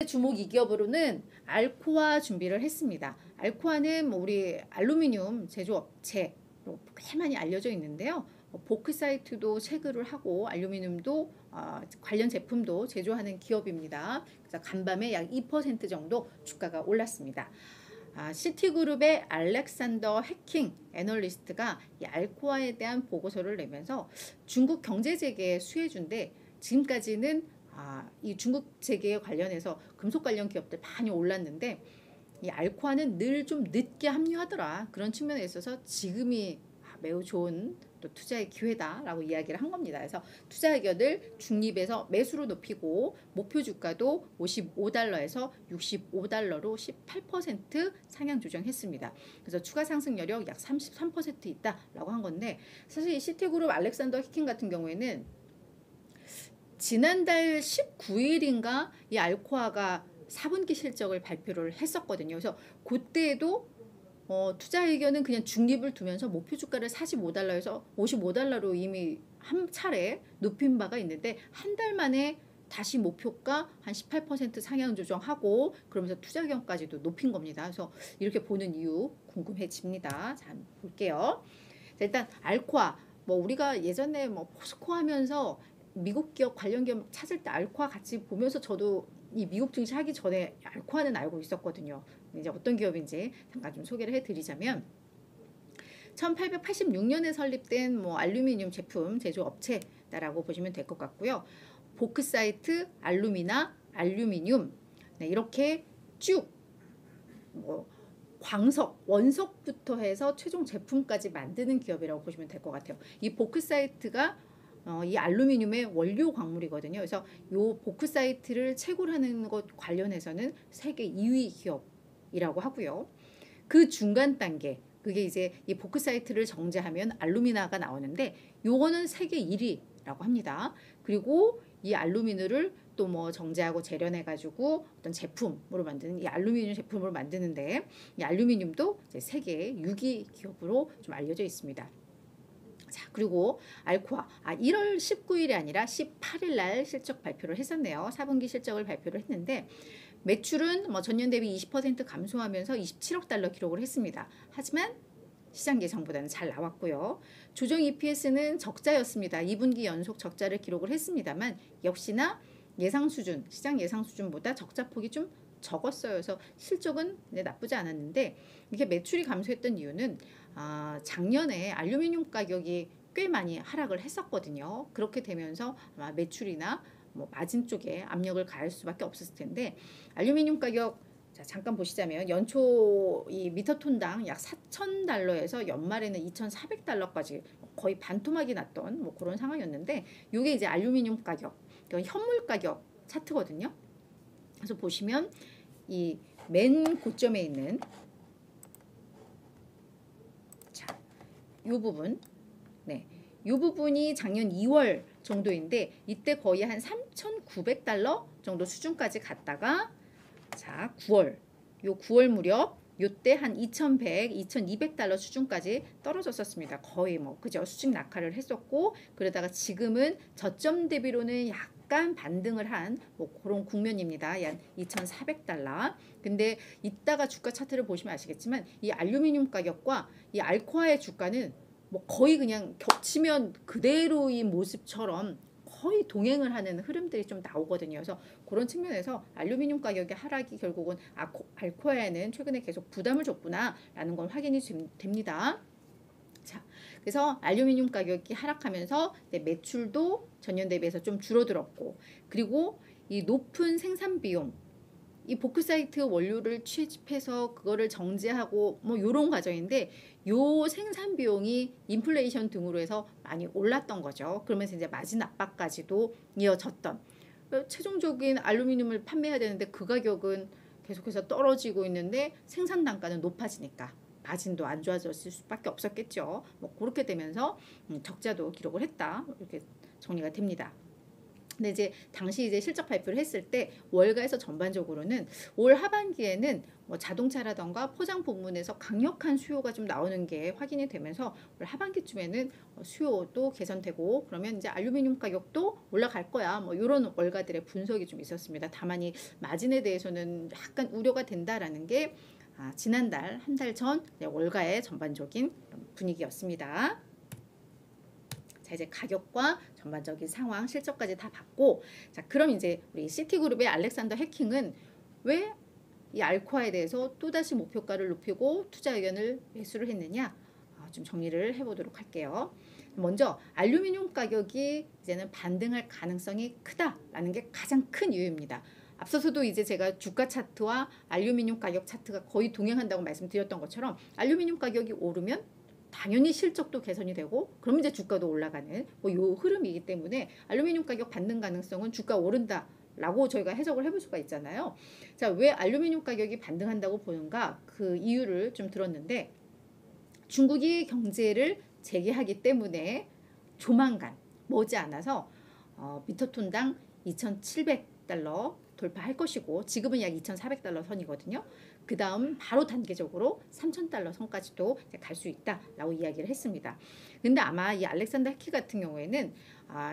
주목 이기업으로는 알코아 준비를 했습니다. 알코아는 뭐 우리 알루미늄 제조업체로 꽤 많이 알려져 있는데요. 보크사이트도 채굴을 하고 알루미늄도 관련 제품도 제조하는 기업입니다. 그래서 간밤에 약 2% 정도 주가가 올랐습니다. 시티그룹의 알렉산더 해킹 애널리스트가 이 알코아에 대한 보고서를 내면서 중국 경제 재개 수혜주인데 지금까지는 이 중국 재계에 관련해서 금속 관련 기업들 많이 올랐는데 이 알코아는 늘 좀 늦게 합류하더라. 그런 측면에 있어서 지금이 매우 좋은 또 투자의 기회다라고 이야기를 한 겁니다. 그래서 투자 의견을 중립에서 매수로 높이고 목표 주가도 55달러에서 65달러로 18% 상향 조정했습니다. 그래서 추가 상승 여력 약 33% 있다라고 한 건데 사실 이 시티그룹 알렉산더 해킹 같은 경우에는 지난달 19일인가 이 알코아가 4분기 실적을 발표를 했었거든요. 그래서 그때도 투자 의견은 그냥 중립을 두면서 목표 주가를 45달러에서 55달러로 이미 한 차례 높인 바가 있는데 한 달 만에 다시 목표가 한 18% 상향 조정하고 그러면서 투자 의견까지도 높인 겁니다. 그래서 이렇게 보는 이유 궁금해집니다. 자, 볼게요. 자, 일단 알코아 뭐 우리가 예전에 뭐 포스코 하면서 미국 기업 관련 기업 찾을 때 알코아 같이 보면서 저도 이 미국 증시 하기 전에 알코아는 알고 있었거든요. 이제 어떤 기업인지 잠깐 좀 소개를 해드리자면 1886년에 설립된 뭐 알루미늄 제품 제조 업체다라고 보시면 될 것 같고요. 보크사이트, 알루미나, 알루미늄 이렇게 쭉 뭐 광석, 원석부터 해서 최종 제품까지 만드는 기업이라고 보시면 될 것 같아요. 이 보크사이트가 이 알루미늄의 원료 광물이거든요. 그래서 이 보크사이트를 채굴하는 것 관련해서는 세계 2위 기업이라고 하고요. 그 중간 단계, 그게 이제 이 보크사이트를 정제하면 알루미나가 나오는데 요거는 세계 1위라고 합니다. 그리고 이 알루미늄을 또 뭐 정제하고 재련해 가지고 어떤 제품으로 만드는 이 알루미늄 제품으로 만드는데 이 알루미늄도 이제 세계 6위 기업으로 좀 알려져 있습니다. 자, 그리고 알코아 1월 19일이 아니라 18일 날 실적 발표를 했었네요. 4분기 실적을 발표를 했는데 매출은 뭐 전년 대비 20% 감소하면서 27억 달러 기록을 했습니다. 하지만 시장 예상보다는 잘 나왔고요. 조정 EPS는 적자였습니다. 2분기 연속 적자를 기록을 했습니다만 역시나 예상 수준, 시장 예상 수준보다 적자 폭이 좀 적었어요. 그래서 실적은 나쁘지 않았는데 이게 매출이 감소했던 이유는 작년에 알루미늄 가격이 꽤 많이 하락을 했었거든요. 그렇게 되면서 아마 매출이나 뭐 마진 쪽에 압력을 가할 수밖에 없었을 텐데 알루미늄 가격 자, 잠깐 보시자면 연초 이 미터톤당 약 4,000달러에서 연말에는 2,400달러까지 거의 반토막이 났던 뭐 그런 상황이었는데 이게 이제 알루미늄 가격, 그러니까 현물 가격 차트거든요. 그래서 보시면 이 맨 고점에 있는 자, 이 부분, 이 부분이 작년 2월 정도인데 이때 거의 한 3,900달러 정도 수준까지 갔다가 자 9월 요 9월 무렵 요때 한 2,100, 2,200달러 수준까지 떨어졌었습니다. 거의 뭐 그죠 수직 낙하를 했었고 그러다가 지금은 저점 대비로는 약간 반등을 한 뭐 그런 국면입니다. 약 2,400달러. 근데 이따가 주가 차트를 보시면 아시겠지만 이 알루미늄 가격과 이 알코아의 주가는 뭐 거의 그냥 겹치면 그대로인 모습처럼 거의 동행을 하는 흐름들이 좀 나오거든요. 그래서 그런 측면에서 알루미늄 가격의 하락이 결국은 알코아에는 최근에 계속 부담을 줬구나라는 건 확인이 됩니다. 자, 그래서 알루미늄 가격이 하락하면서 매출도 전년 대비해서 좀 줄어들었고 그리고 이 높은 생산 비용 이 보크사이트 원료를 채집해서 그거를 정제하고 뭐 요런 과정인데 요 생산 비용이 인플레이션 등으로 해서 많이 올랐던 거죠. 그러면서 이제 마진 압박까지도 이어졌던 최종적인 알루미늄을 판매해야 되는데 그 가격은 계속해서 떨어지고 있는데 생산 단가는 높아지니까 마진도 안 좋아졌을 수밖에 없었겠죠. 뭐 그렇게 되면서 적자도 기록을 했다. 이렇게 정리가 됩니다. 근데 이제 당시 이제 실적 발표를 했을 때 월가에서 전반적으로는 올 하반기에는 뭐 자동차라던가 포장 부문에서 강력한 수요가 좀 나오는 게 확인이 되면서 올 하반기쯤에는 수요도 개선되고 그러면 이제 알루미늄 가격도 올라갈 거야. 뭐 이런 월가들의 분석이 좀 있었습니다. 다만 이 마진에 대해서는 약간 우려가 된다라는 게 지난달 한 달 전 월가의 전반적인 분위기였습니다. 자, 이제 가격과 전반적인 상황, 실적까지 다 봤고, 자, 그럼 이제 우리 시티그룹의 알렉산더 해킹은 왜 이 알코아에 대해서 또다시 목표가를 높이고 투자 의견을 매수를 했느냐? 좀 정리를 해보도록 할게요. 먼저 알루미늄 가격이 이제는 반등할 가능성이 크다라는 게 가장 큰 이유입니다. 앞서서도 이제 제가 주가 차트와 알루미늄 가격 차트가 거의 동행한다고 말씀드렸던 것처럼 알루미늄 가격이 오르면 당연히 실적도 개선이 되고 그럼 이제 주가도 올라가는 요 흐름이기 때문에 알루미늄 가격 반등 가능성은 주가 오른다라고 저희가 해석을 해볼 수가 있잖아요. 자, 왜 알루미늄 가격이 반등한다고 보는가? 그 이유를 좀 들었는데 중국이 경제를 재개하기 때문에 조만간 머지않아서 미터톤당 2,700달러 돌파할 것이고 지금은 약 2,400달러 선이거든요. 그 다음 바로 단계적으로 3,000달러 선까지도 갈 수 있다라고 이야기를 했습니다. 근데 아마 이 알렉산더 해키 같은 경우에는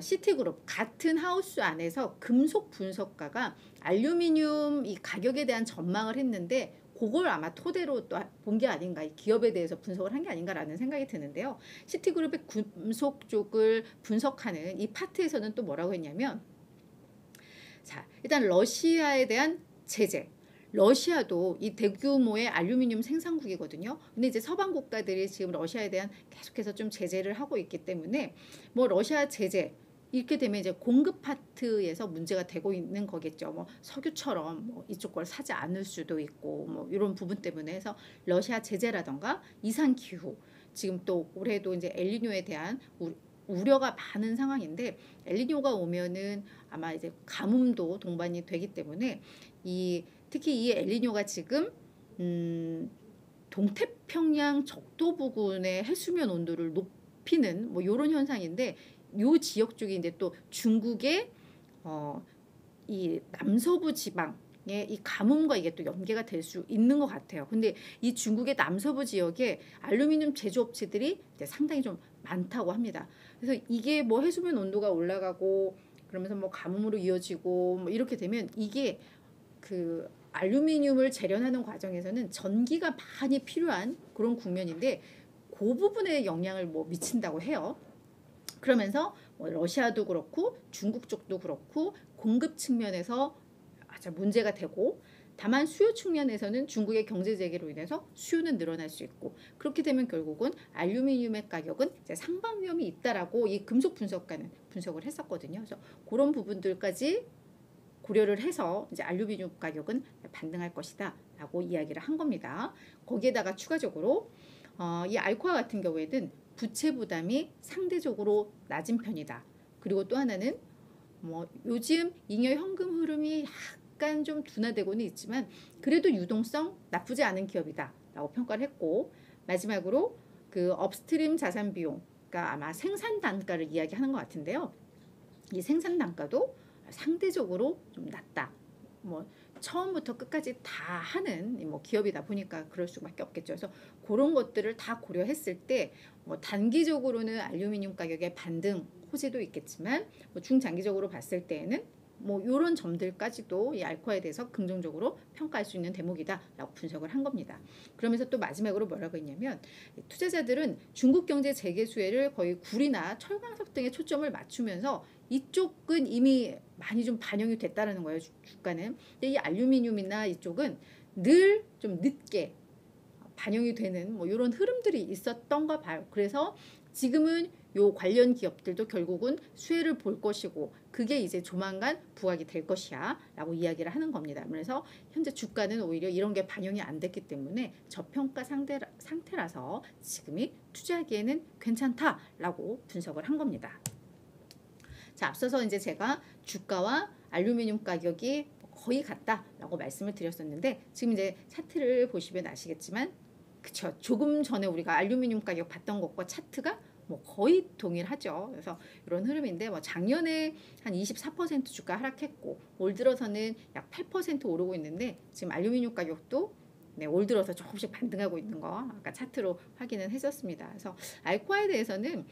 시티그룹 같은 하우스 안에서 금속 분석가가 알루미늄 이 가격에 대한 전망을 했는데 그걸 아마 토대로 또 본 게 아닌가, 이 기업에 대해서 분석을 한 게 아닌가라는 생각이 드는데요. 시티그룹의 금속 쪽을 분석하는 이 파트에서는 또 뭐라고 했냐면 자, 일단 러시아에 대한 제재. 러시아도 이 대규모의 알루미늄 생산국이거든요. 근데 이제 서방 국가들이 지금 러시아에 대한 계속해서 좀 제재를 하고 있기 때문에 뭐 러시아 제재 이렇게 되면 이제 공급 파트에서 문제가 되고 있는 거겠죠. 뭐 석유처럼 뭐 이쪽 걸 사지 않을 수도 있고 뭐 이런 부분 때문에 해서 러시아 제재라던가 이상 기후 지금 또 올해도 이제 엘니뇨에 대한 우려가 많은 상황인데 엘니뇨가 오면은 아마 이제 가뭄도 동반이 되기 때문에 특히 이 엘니뇨가 지금 동태평양 적도 부근의 해수면 온도를 높이는 뭐 이런 현상인데 요 지역 쪽이 이제 또 중국의 이 남서부 지방의 이 가뭄과 이게 또 연계가 될 수 있는 것 같아요. 근데 이 중국의 남서부 지역에 알루미늄 제조업체들이 이제 상당히 좀 많다고 합니다. 그래서 이게 뭐 해수면 온도가 올라가고 그러면서 뭐 가뭄으로 이어지고 뭐 이렇게 되면 이게 그 알루미늄을 재련하는 과정에서는 전기가 많이 필요한 그런 국면인데 그 부분에 영향을 뭐 미친다고 해요. 그러면서 뭐 러시아도 그렇고 중국 쪽도 그렇고 공급 측면에서 아주 문제가 되고 다만 수요 측면에서는 중국의 경제 재개로 인해서 수요는 늘어날 수 있고 그렇게 되면 결국은 알루미늄의 가격은 이제 상방 위험이 있다라고 이 금속 분석가는 분석을 했었거든요. 그래서 그런 부분들까지 고려를 해서 이제 알루미늄 가격은 반등할 것이다라고 이야기를 한 겁니다. 거기에다가 추가적으로 이 알코아 같은 경우에는 부채 부담이 상대적으로 낮은 편이다. 그리고 또 하나는 뭐 요즘 잉여 현금 흐름이 약간 좀 둔화되고는 있지만 그래도 유동성 나쁘지 않은 기업이다라고 평가를 했고 마지막으로 그 업스트림 자산 비용가 아마 생산 단가를 이야기하는 것 같은데요. 이 생산 단가도 상대적으로 좀 낮다. 뭐 처음부터 끝까지 다 하는 뭐 기업이다 보니까 그럴 수밖에 없겠죠. 그래서 그런 것들을 다 고려했을 때 뭐 단기적으로는 알루미늄 가격의 반등 호재도 있겠지만 뭐 중장기적으로 봤을 때에는 뭐 이런 점들까지도 이 알코아에 대해서 긍정적으로 평가할 수 있는 대목이다라고 분석을 한 겁니다. 그러면서 또 마지막으로 뭐라고 했냐면 투자자들은 중국 경제 재개 수혜를 거의 구리나 철광석 등에 초점을 맞추면서 이쪽은 이미 많이 좀 반영이 됐다라는 거예요. 주가는. 근데 이 알루미늄이나 이쪽은 늘 좀 늦게 반영이 되는 뭐 이런 흐름들이 있었던가 봐요. 그래서 지금은 요 관련 기업들도 결국은 수혜를 볼 것이고 그게 이제 조만간 부각이 될 것이야 라고 이야기를 하는 겁니다. 그래서 현재 주가는 오히려 이런 게 반영이 안 됐기 때문에 저평가 상태라서 지금이 투자하기에는 괜찮다라고 분석을 한 겁니다. 자, 앞서서 이제 제가 주가와 알루미늄 가격이 거의 같다라고 말씀을 드렸었는데 지금 이제 차트를 보시면 아시겠지만 그쵸, 조금 전에 우리가 알루미늄 가격 봤던 것과 차트가 뭐 거의 동일하죠. 그래서 이런 흐름인데 뭐 작년에 한 24% 주가 하락했고 올 들어서는 약 8% 오르고 있는데 지금 알루미늄 가격도 네, 올 들어서 조금씩 반등하고 있는 거 아까 차트로 확인은 했었습니다. 그래서 알코아에 대해서는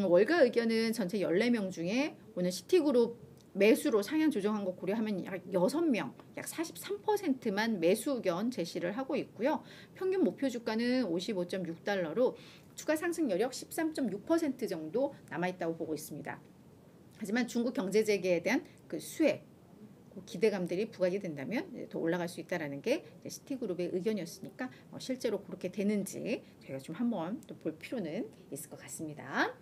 월가 의견은 전체 14명 중에 오늘 시티그룹 매수로 상향 조정한 거 고려하면 약 6명, 약 43%만 매수 의견 제시를 하고 있고요. 평균 목표 주가는 55.6달러로 추가 상승 여력 13.6% 정도 남아있다고 보고 있습니다. 하지만 중국 경제 재개에 대한 그 수혜, 그 기대감들이 부각이 된다면 더 올라갈 수 있다는 게 시티그룹의 의견이었으니까 실제로 그렇게 되는지 저희가 좀 한번 또 볼 필요는 있을 것 같습니다.